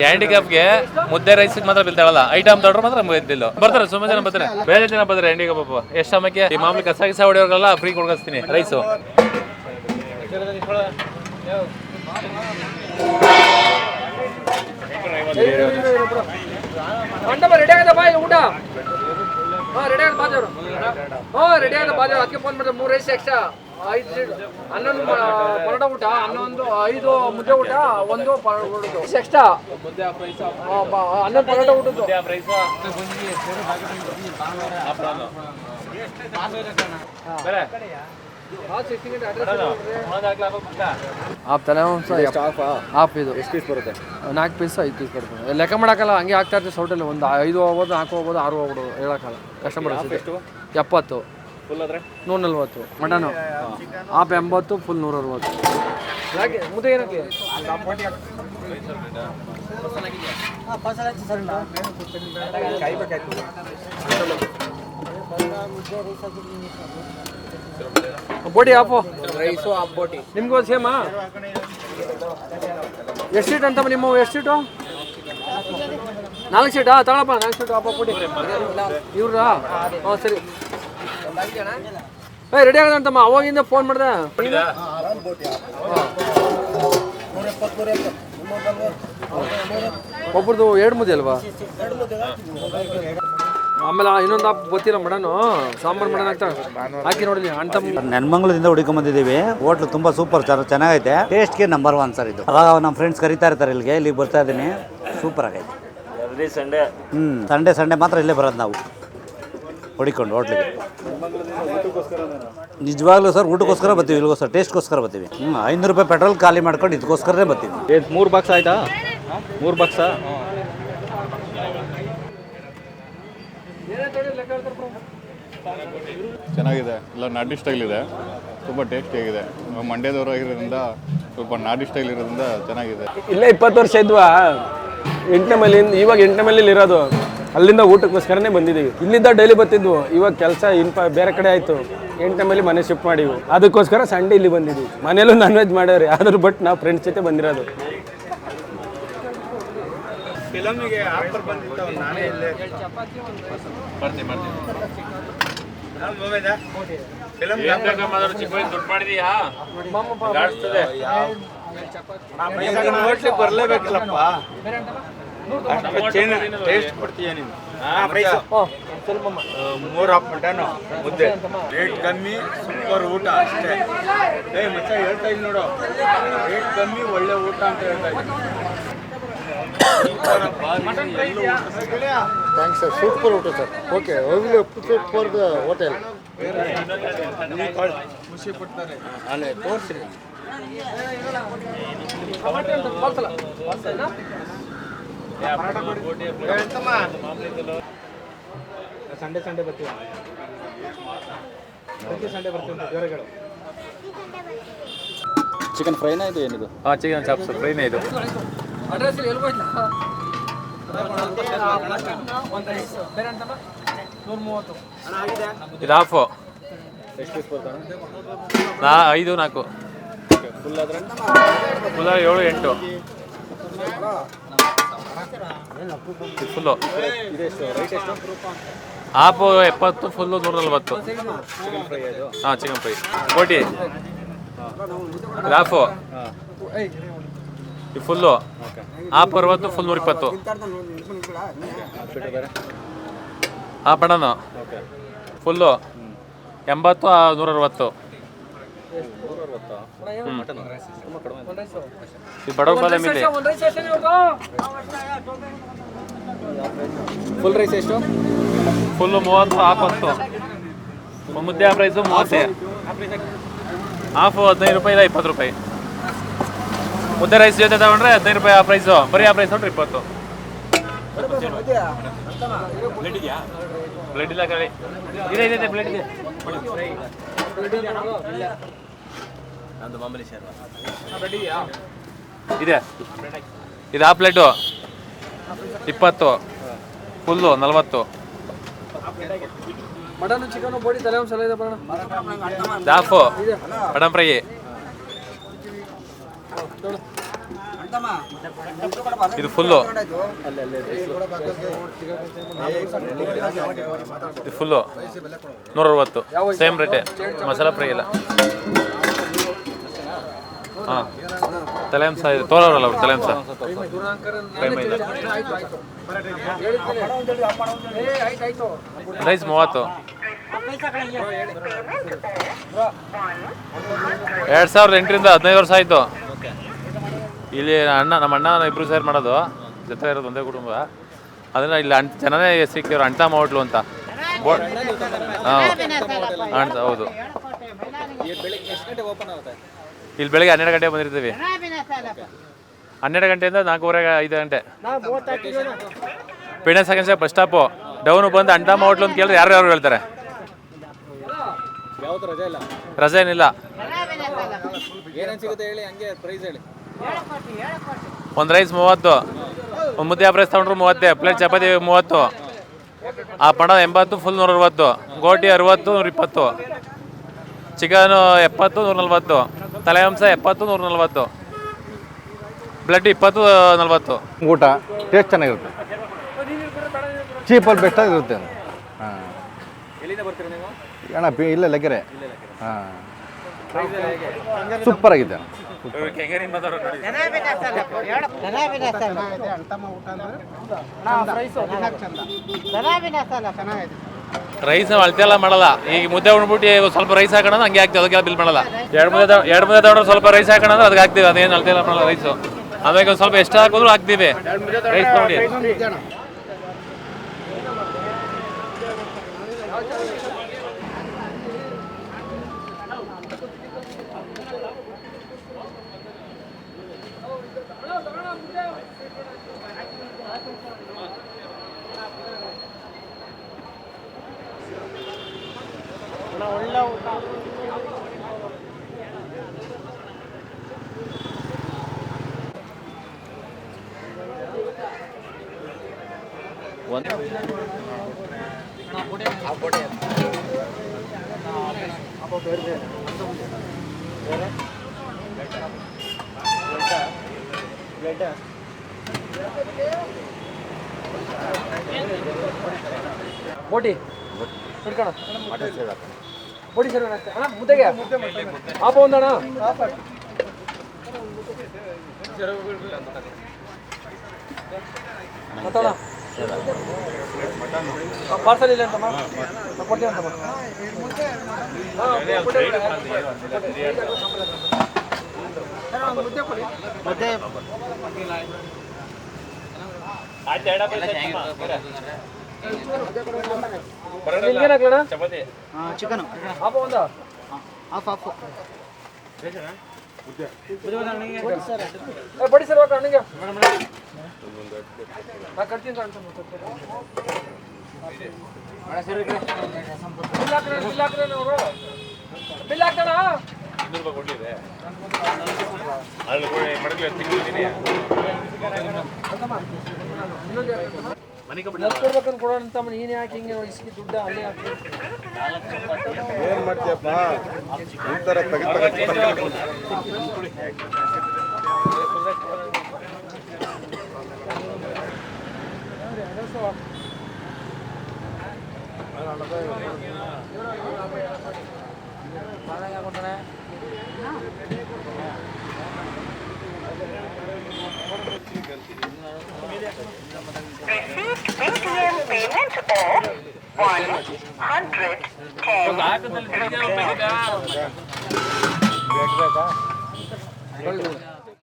ಹ್ಯಾಂಡಿಕ್ಯಾಪ್ಗೆ ಮುದ್ದೆ ರೈಸ್ ಮಾತ್ರ ಬಿಲ್ ತಗೊಳ್ಳಲ್ಲ. ಐಟಮ್ ತಗೊಂಡ್ರೆ ಮಾತ್ರ ಬಿಲ್ ಬರ್ತಾರೆ. ಸುಮ್ಮನೆ ಜನ ಬರ್ತಾರೆ, ಬೇರೆ ಜನ ಬರ್ತಾರೆ ಹ್ಯಾಂಡಿಕ್ಯಾಪ್. ಎಷ್ಟು ಸಮಯಕ್ಕೆ ಈ ಮಾಮೂಲಿ ಕಸ ಹೊಡೆಯೋರ್ಗೆಲ್ಲ ಫ್ರೀ ಕೊಡ್ಕೊಳ್ತೀನಿ ರೈಸು. ರೆಡಿ ಆಗದ ಬಾ ಊಟ. ರೆಡಿ ಆಗದ ಬಾಜಾರು. ರೆಡಿ ಆಗದ ಬಾಜಾರು. ಅದಕ್ಕೆ ಫೋನ್ ಮಾಡಿದ್ರೆ 3 ರೈಸ್ ಎಕ್ಸ್ಟ್ರಾ, 5 11 ಪರೋಟ ಊಟ, 11 5 ಮುದ್ದೆ ಊಟ, 1 ಪರೋಟ ಎಕ್ಸ್ಟ್ರಾ, 11 ಪರೋಟ ಊಟದ್ದು. ಹಾಫ್ ತಲೆ ಹಾಫ್ ಇದು ಎಷ್ಟು ಪೀಸ್ ಬರುತ್ತೆ? 4 ಪೀಸ್ 5 ಪೀಸ್ ಬರುತ್ತೆ. ಲೆಕ್ಕ ಮಾಡೋಕ್ಕಲ್ಲ, ಹಂಗೆ ಆಗ್ತಾ ಇರ್ತದೆ ಸೌಟಲ್ಲಿ. ಒಂದು 5 ಹೋಗ್ಬೋದು, 4 ಹೋಗ್ಬೋದು, 6 ಹೋಗ್ಬೋದು, ಹೇಳೋಕ್ಕಲ್ಲ. ಕಸ್ಟಮರ್ 70, ಫುಲ್ ಆದರೆ 140. Mutton half 80, full 160. ಮುದ್ದೆ ಏನಕ್ಕೆ ಬೋಟಿ ಹಾಫು ರೈಸು ಹಾಫ್ ಬೋಟಿ. ನಿಮ್ಗೂ ಸೇಮಾ? ಎಷ್ಟು ಸೀಟ್ ಅಂತಮ್ಮ ನಿಮ್ಮ? ಎಷ್ಟು ಸೀಟು? 4 ಸೀಟಾ? ತಗೊಳಪ್ಪ 4 ಸೀಟು ಹಾಫ ಬೋಟಿ. ಇವ್ರಾ? ಹಾಂ ಸರಿ. ರೆಡಿ ಆಗದಂತಮ್ಮ, ಅವಾಗಿಂದ ಫೋನ್ ಮಾಡಿದೆ. ಒಬ್ರದ್ದು 2 ಮುದ್ದೆ ಅಲ್ವಾ? ಆಮೇಲೆ ಇನ್ನೊಂದು ಹಾಫ್ ಗೊತ್ತಿಲ್ಲ ಮಡನು, ಸಾಂಬಾರು ಮಡನ್ ಅಂತ ಹಾಕಿ ನೋಡಿದ್ವಿ. ನೆನ್ಮಂಗ್ಲದಿಂದ ಹುಡುಕೊಂಬಂದಿದ್ದೀವಿ. ಹೋಟ್ಲು ತುಂಬ ಸೂಪರ್, ಚೆನ್ನಾಗೈತೆ. ಟೇಸ್ಟ್ಗೆ ನಂಬರ್ 1 ಸರ್ ಇದು. ಅವಾಗ ನಮ್ಮ ಫ್ರೆಂಡ್ಸ್ ಕರೀತಾ ಇರ್ತಾರೆ ಇಲ್ಲಿಗೆ ಬರ್ತಾ ಇದ್ದೀನಿ. ಸೂಪರ್ ಆಗೈತೆ. ಸಂಡೇ ಮಾತ್ರ ಇಲ್ಲೇ ಬರೋದು ನಾವು ಹೊಡಿಕೊಂಡು ಹೋಟ್ಲಿಗೆ. ನಿಜವಾಗ್ಲೂ ಸರ್ ಊಟಕ್ಕೋಸ್ಕರ ಬರ್ತೀವಿ, ಇಲ್ಲಿಗೋಸ್ಕರ ಟೇಸ್ಟ್ಗೋಸ್ಕರ ಬರ್ತೀವಿ. 500 ರೂಪಾಯಿ ಪೆಟ್ರೋಲ್ ಖಾಲಿ ಮಾಡ್ಕೊಂಡು ಇದಕ್ಕೋಸ್ಕರನೇ ಬರ್ತೀವಿ. 3 ಬಾಕ್ಸ್ ಆಯ್ತಾ? 3 ಬಾಕ್ಸಾ? ಚೆನ್ನಾಗಿದೆ, ಎಲ್ಲ ನಾಟಿ ಸ್ಟೈಲ್ ಇದೆ, ತುಂಬ ಟೇಸ್ಟಿಯಾಗಿದೆ. ಮಂಡ್ಯದವರು ಆಗಿರೋದ್ರಿಂದ ಸ್ವಲ್ಪ ನಾಟಿ ಸ್ಟೈಲ್ ಇರೋದ್ರಿಂದ ಚೆನ್ನಾಗಿದೆ. ಇಲ್ಲೇ 20 ವರ್ಷ ಇದ್ವಾ, 8ನೇ ಮೈಲಿಂದ ಇವಾಗ 8ನೇ ಮೈಲಿಲಿ ಇರೋದು. ಅಲ್ಲಿಂದ ಊಟಕ್ಕೋಸ್ಕರನೇ ಬಂದಿದ್ದೀವಿ. ಇಲ್ಲಿಂದ ಡೈಲಿ ಬರ್ತಿದ್ವು, ಇವಾಗ ಕೆಲಸ ಬೇರೆ ಕಡೆ ಆಯಿತು. 8ನೇ ಮೈಲಿ ಮನೆ ಶಿಫ್ಟ್ ಮಾಡಿವು, ಅದಕ್ಕೋಸ್ಕರ ಸಂಡೇ ಇಲ್ಲಿ ಬಂದಿದ್ವಿ. ಮನೇಲೂ ನಾನ್ ವೆಜ್ ಮಾಡ್ಯಾವ್ರಿ, ಆದ್ರೂ ಬಟ್ ನಾವು ಫ್ರೆಂಡ್ಸ್ ಜೊತೆ ಬಂದಿರೋದು. ಫಿಲಮಿಗೆ ಆಫರ್ ಬಂದಿತ್ತು, ನಾನೇ ಇಲ್ಲೇ ಬರ್ಲೇಬೇಕಲ್ಲಪ್ಪ. ಟೇಸ್ಟ್ ಕೊಡ್ತೀಯ ನೀನು? 3 ಹಾಫ್ ಮಟನ್ ಮುದ್ದೆ, ರೇಟ್ ಕಮ್ಮಿ, ಸೂಪರ್ ಊಟ ಅಷ್ಟೇ. ಮತ್ತೆ ಹೇಳ್ತಾ ಇದ್ದೀನಿ ನೋಡು, ರೇಟ್ ಕಮ್ಮಿ, ಒಳ್ಳೆ ಊಟ ಅಂತ ಹೇಳ್ತಾ ಇದ್ದೀನಿ. ಥ್ಯಾಂಕ್ಸ್ ಸರ್, ಸೂಪರ್ ಊಟ sir. Okay, for the hotel. ಖುಷಿ ಪಡ್ತಾರೆ. ಅಲ್ಲೇ ತೋರಿಸ್ರಿ. ಸಂಡೇ ಬರ್ತೀವಿ, ಪ್ರತಿ ಸಂಡೇ ಬರ್ತೀವಿ. ಜ್ವರಗಳು ಚಿಕನ್ ಫ್ರೈನಾ ಇದು? ಏನಿದು? ಚಿಕನ್ ಚಾಪ್ಸ್ ಫ್ರೈನೇ ಇದು. ಅಡ್ರೆಸ್ ಇಲ್ಲಿ ಎಲ್ಲಿ ಹೋಯ್ತು? 130. ಇದು ಹಾಫು. ಎಷ್ಟು ಪೀಸ್ ಬರ್ತಾನೆ? 5 4. ಫುಲ್ ಆದರೆ 7 8. Full half 70, full 140. Chicken fry ಅದು? ಹಾಂ, ಚಿಕನ್ ಫ್ರೈ. ಬೋಟಿ ಹಾಫು, ಇದು full half 60, full 120. Half mutton full 80, 160. ಇದು ಬಡವ್ರ ಬಾದಾಮಿ. ಫುಲ್ ರೈಸ್ ಎಷ್ಟು? Full 30, half 10. ಮುದ್ದೆ ಆ ಪ್ರೈಸು 30. ಹಾಫು 15 ರೂಪಾಯಿ, ಇಲ್ಲ 20 ರೂಪಾಯಿ. ಮುದ್ದೆ ರೈಸ್ ಜೊತೆ ತಗೊಂಡ್ರೆ 15 ರೂಪಾಯಿ ಆ ಪ್ರೈಸು. ಬರೀ ಆ ಪ್ರೈಸ್ ನೋಡ್ರಿ 20. ಬ್ಲೆಡ್ ಇಲ್ಲ ಕಡೆ ಇದೆ ಬ್ಲೆಡ್ ಇದೆ. ಇದೆ, ಇದು ಆ ಪ್ಲೇಟು 20, ಫುಲ್ಲು 40. ಮಟನ್ ಚಿಕನ್ ಬೋಟಿ ತಲೆ ಒಂದು ಸಲ ಇದೆ ಬರೋಣ. Half mutton fry. ಇದು ಫುಲ್ಲು, ಇದು ಫುಲ್ಲು 160 ಸೇಮ್ ರೇಟೆ, ಮಸಾಲ ಫ್ರೈ ಇಲ್ಲ. ಹಾಂ ತಲೆಂಸ ಇದು ತೋರವರಲ್ಲ ಅವ್ರು ತಲೆಂಸ ರೈಸ್ 30. 2008ರಿಂದ 15 ವರ್ಷ ಆಯಿತು ಇಲ್ಲಿ. ನಮ್ಮ ಅಣ್ಣ ಇಬ್ಬರು ಸೇರಿ ಮಾಡೋದು, ಜೊತೆ ಇರೋದು ಒಂದೇ ಕುಟುಂಬ. ಅದನ್ನು ಇಲ್ಲಿ ಜನನೇ ಸಿಕ್ಕಿದ್ರು ಅಣ್ತಮ್ಮ ಹೋಟ್ಲು ಅಂತ. ಹಾಂ ಅಣ್ಣ, ಹೌದು. ಇಲ್ಲಿ ಬೆಳಿಗ್ಗೆ 12 ಗಂಟೆಗೆ ಬಂದಿರ್ತೀವಿ. 12 ಗಂಟೆಯಿಂದ 4:15 5 ಗಂಟೆ. Peenya second stop bus stop down ಬಂದು ಅಣ್ತಮ್ಮ ಹೋಟ್ಲು ಅಂತ ಕೇಳಿದ್ರೆ ಯಾರು ಹೇಳ್ತಾರೆ. ರಜೆ ಏನಿಲ್ಲ. ಒಂದು ರೈಸ್ 30, ಒಂದು ಮುದ್ದೆ ಪ್ರೈಸ್ ತೊಗೊಂಡ್ರು 30, ಪ್ಲೇಟ್ ಚಪಾತಿ 30, ಆ ಪಣ 80, ಫುಲ್ 160, ಗೋಟಿ 60 120, ಚಿಕನು 70 140, ತಲೆ ಮಾಂಸ 70 140, ಬ್ಲಡ್ 20 40. ಊಟ ಟೇಸ್ಟ್ ಚೆನ್ನಾಗಿರುತ್ತೆ, ಚೀಪಲ್ಲಿ ಬೆಸ್ಟ್ ಆಗಿರುತ್ತೆ. ಹಾಂ ಅಣ್ಣ ಇಲ್ಲೇ ಲಗ್ಗೆರೆ. ಹಾಂ ಸೂಪರ್ ಆಗಿದೆ. ರೈಸ್ ಅಳತೆ ಎಲ್ಲ ಮಾಡಲ್ಲ. ಈಗ ಮುದ್ದೆ ಉಣ್ಬಿಟ್ಟು ಸ್ವಲ್ಪ ರೈಸ್ ಹಾಕೋಣ ಹಂಗೆ ಹಾಕ್ತೀವಿ, ಅದಕ್ಕೆಲ್ಲ ಬಿಲ್ ಮಾಡಲ್ಲ. ಎರಡು ಮುದ್ದೆ ತಗೊಂಡ್ರೆ ಸ್ವಲ್ಪ ರೈಸ್ ಹಾಕೋಣ ಅಂದ್ರೆ ಅದಕ್ಕೆ ಹಾಕ್ತೀವಿ, ಅದೇನು ಅಳತೆ ಎಲ್ಲ ಮಾಡಲ್ಲ ರೈಸು. ಆಮೇಲೆ ಒಂದು ಸ್ವಲ್ಪ ಎಷ್ಟು ಹಾಕಿದ್ರು ಹಾಕ್ತೀವಿ ರೈಸ್ ನೋಡಿ. ಬೋಟಿ ಬೋಟಿ ಸರ್ ಅಣ್ಣ, ಮುದ್ದೆಗೆ ಆಪ ಒಂದಣ್ಣ. ಮತ್ತಣ್ಣ ಪಾರ್ಸಲ್ ಇಲ್ಲ ಅಂತಮ್ಮ, ಕೊಡ್ತೀವಿ ಅಂತಮ್ಮ. ಚಿಕನ್ ಆಪ ಒಂದ ಬಡಿ ಸರ್ ಅಣ್ಣಗೆ ನಾ ಕಟ್ತೀನಿ ಬಿಲ್ ಹಾಕ್ತಾನ. 200 ರೂಪಾಯಿ ಕೊಟ್ಟಿದೆ ಅಲ್ಲಿ ಮಡಗಲಿ ತಿಂಗಳಿದ್ದೀನಿ ಕೊಡ್ಬೇಕಂತ ಕೊಡೋಣ ಅಂತ ನೀನು ಯಾಕೆ ಹಿಂಗೆ ಇಸ್ಕಿ ದುಡ್ಡ ಅಲ್ಲೇ ಹಾಕಿ ಏನು ಮಾಡ್ತೀಯಪ್ಪ ಈ ಥರ Paytm payment of 110.